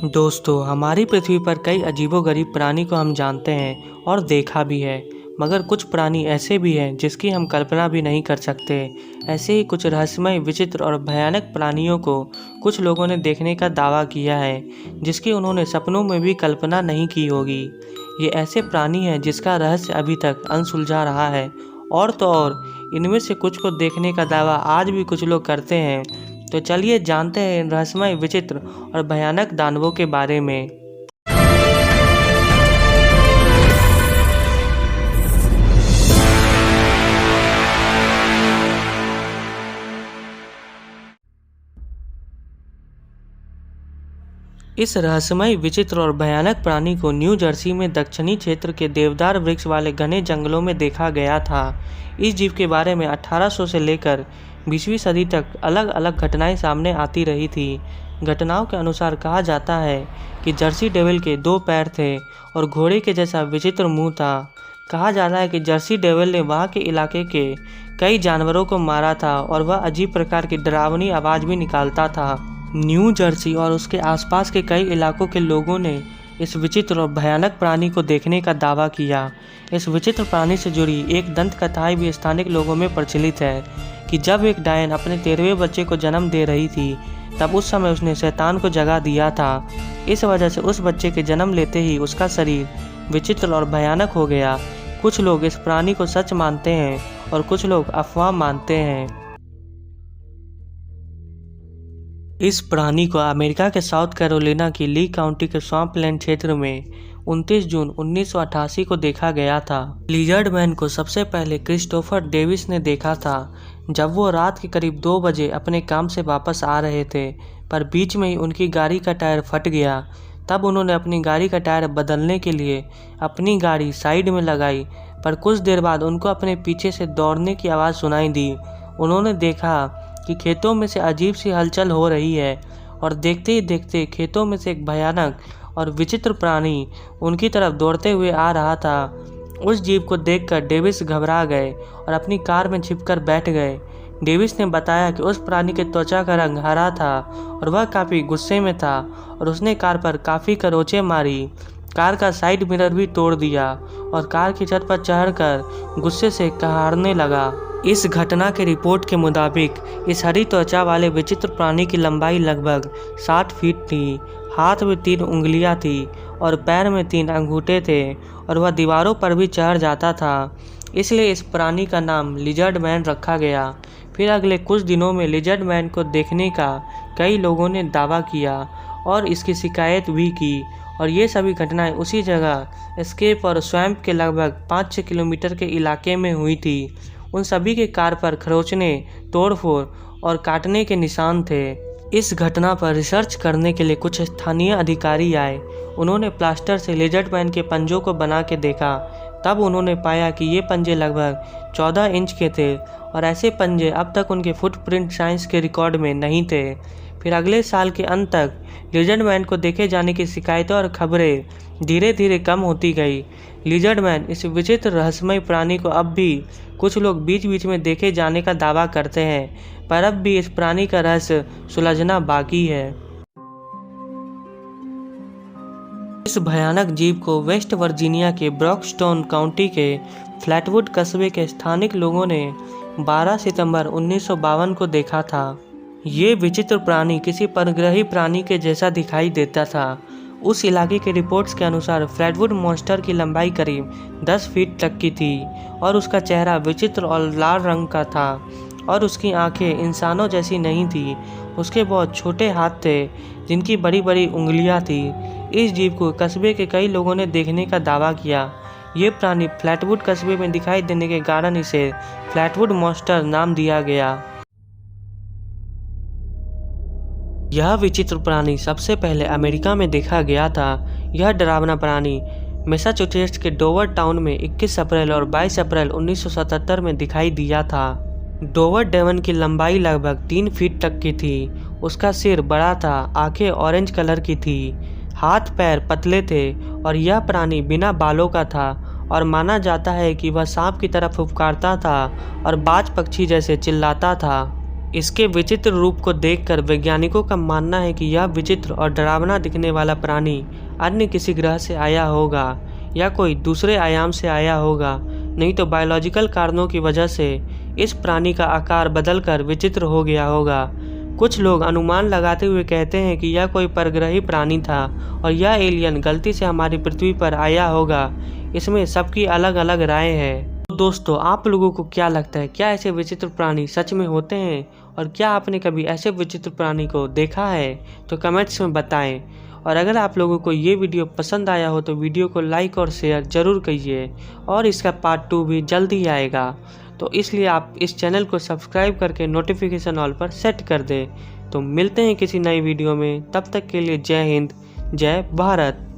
दोस्तों, हमारी पृथ्वी पर कई अजीबोगरीब प्राणी को हम जानते हैं और देखा भी है, मगर कुछ प्राणी ऐसे भी हैं जिसकी हम कल्पना भी नहीं कर सकते। ऐसे ही कुछ रहस्यमय, विचित्र और भयानक प्राणियों को कुछ लोगों ने देखने का दावा किया है, जिसकी उन्होंने सपनों में भी कल्पना नहीं की होगी। ये ऐसे प्राणी हैं जिसका रहस्य अभी तक अनसुलझा रहा है, और तो और इनमें से कुछ को देखने का दावा आज भी कुछ लोग करते हैं। तो चलिए जानते हैं इन रहस्यमय, विचित्र और भयानक दानवों के बारे में। इस रहस्यमय, विचित्र और भयानक प्राणी को न्यू जर्सी में दक्षिणी क्षेत्र के देवदार वृक्ष वाले घने जंगलों में देखा गया था। इस जीव के बारे में 1800 से लेकर 20वीं सदी तक अलग अलग घटनाएं सामने आती रही थी। घटनाओं के अनुसार कहा जाता है कि जर्सी डेविल के 2 पैर थे और घोड़े के जैसा विचित्र मुंह था। कहा जाता है कि जर्सी डेविल ने वहां के इलाके के कई जानवरों को मारा था और वह अजीब प्रकार की डरावनी आवाज़ भी निकालता था। न्यू जर्सी और उसके आसपास के कई इलाकों के लोगों ने इस विचित्र और भयानक प्राणी को देखने का दावा किया। इस विचित्र प्राणी से जुड़ी एक दंत कथाएं भी स्थानिक लोगों में प्रचलित है कि जब एक डायन अपने 13वें बच्चे को जन्म दे रही थी, तब उस समय उसने शैतान को जगा दिया था। इस वजह से उस बच्चे के जन्म लेते ही उसका शरीर विचित्र और भयानक हो गया। कुछ लोग इस प्राणी को सच मानते हैं और कुछ लोग अफवाह मानते हैं। इस प्राणी को अमेरिका के साउथ कैरोलिना की ली काउंटी के स्वैम्पलैंड क्षेत्र में 29 जून 1988 को देखा गया था। लिजर्ड मैन को सबसे पहले क्रिस्टोफर डेविस ने देखा था, जब वो रात के करीब 2 बजे अपने काम से वापस आ रहे थे, पर बीच में ही उनकी गाड़ी का टायर फट गया। तब उन्होंने अपनी गाड़ी का टायर बदलने के लिए अपनी गाड़ी साइड में लगाई, पर कुछ देर बाद उनको अपने पीछे से दौड़ने की आवाज़ सुनाई दी। उन्होंने देखा कि खेतों में से अजीब सी हलचल हो रही है, और देखते ही देखते खेतों में से एक भयानक और विचित्र प्राणी उनकी तरफ दौड़ते हुए आ रहा था। उस जीव को देखकर डेविस घबरा गए और अपनी कार में छिपकर बैठ गए। डेविस ने बताया कि उस प्राणी के त्वचा का रंग हरा था और वह काफ़ी गुस्से में था, और उसने कार पर काफ़ी खरोंचें मारी। कार का साइड मिरर भी तोड़ दिया और कार की छत पर चढ़कर गुस्से से कहारने लगा। इस घटना के रिपोर्ट के मुताबिक इस हरी त्वचा वाले विचित्र प्राणी की लंबाई लगभग 60 फीट थी। हाथ में 3 उंगलियां थी और पैर में 3 अंगूठे थे, और वह दीवारों पर भी चढ़ जाता था। इसलिए इस प्राणी का नाम लिजर्ड मैन रखा गया। फिर अगले कुछ दिनों में लिजर्ड मैन को देखने का कई लोगों ने दावा किया और इसकी शिकायत भी की, और ये सभी घटनाएं उसी जगह एस्केप और स्वैम्प के लगभग 5-6 किलोमीटर के इलाके में हुई थी। उन सभी के कार पर खरोंचने, तोड़फोड़ और काटने के निशान थे। इस घटना पर रिसर्च करने के लिए कुछ स्थानीय अधिकारी आए। उन्होंने प्लास्टर से लिजर्ड मैन के पंजों को बना के देखा। तब उन्होंने पाया कि ये पंजे लगभग 14 इंच के थे, और ऐसे पंजे अब तक उनके फुटप्रिंट साइंस के रिकॉर्ड में नहीं थे। फिर अगले साल के अंत तक लिजर्ड मैन को देखे जाने की शिकायतें और खबरें धीरे धीरे कम होती गई। लिजर्ड मैन, इस विचित्र रहस्यमय प्राणी को अब भी कुछ लोग बीच बीच में देखे जाने का दावा करते हैं, पर अब भी इस प्राणी का रहस्य सुलझना बाकी है। इस भयानक जीव को वेस्ट वर्जीनिया के ब्रॉक्सटोन काउंटी के फ्लैटवुड कस्बे के स्थानिक लोगों ने 12 सितंबर 1952 को देखा था। ये विचित्र प्राणी किसी परग्रही प्राणी के जैसा दिखाई देता था। उस इलाके के रिपोर्ट्स के अनुसार फ्लैटवुड मॉन्स्टर की लंबाई करीब 10 फीट तक की थी, और उसका चेहरा विचित्र और लाल रंग का था, और उसकी आंखें इंसानों जैसी नहीं थी। उसके बहुत छोटे हाथ थे जिनकी बड़ी बड़ी उंगलियां थी। इस जीव को कस्बे के कई लोगों ने देखने का दावा किया। ये प्राणी फ्लैटवुड कस्बे में दिखाई देने के कारण इसे फ्लैटवुड मॉन्स्टर नाम दिया गया। यह विचित्र प्राणी सबसे पहले अमेरिका में देखा गया था। यह डरावना प्राणी मैसाचुसेट्स के डोवर टाउन में 21 अप्रैल और 22 अप्रैल 1977 में दिखाई दिया था। डोवर डेवन की लंबाई लगभग 3 फीट तक की थी। उसका सिर बड़ा था, आंखें ऑरेंज कलर की थी, हाथ पैर पतले थे, और यह प्राणी बिना बालों का था, और माना जाता है कि वह सांप की तरह फुफकारता था और बाज पक्षी जैसे चिल्लाता था। इसके विचित्र रूप को देखकर वैज्ञानिकों का मानना है कि यह विचित्र और डरावना दिखने वाला प्राणी अन्य किसी ग्रह से आया होगा या कोई दूसरे आयाम से आया होगा, नहीं तो बायोलॉजिकल कारणों की वजह से इस प्राणी का आकार बदलकर विचित्र हो गया होगा। कुछ लोग अनुमान लगाते हुए कहते हैं कि यह कोई परग्रही प्राणी था और यह एलियन गलती से हमारी पृथ्वी पर आया होगा। इसमें सबकी अलग अलग राय है। तो दोस्तों, आप लोगों को क्या लगता है, क्या ऐसे विचित्र प्राणी सच में होते हैं और क्या आपने कभी ऐसे विचित्र प्राणी को देखा है? तो कमेंट्स में बताएं। और अगर आप लोगों को ये वीडियो पसंद आया हो तो वीडियो को लाइक और शेयर ज़रूर कीजिए और इसका पार्ट 2 भी जल्द ही आएगा। तो इसलिए आप इस चैनल को सब्सक्राइब करके नोटिफिकेशन ऑल पर सेट कर दें। तो मिलते हैं किसी नई वीडियो में, तब तक के लिए जय हिंद, जय भारत।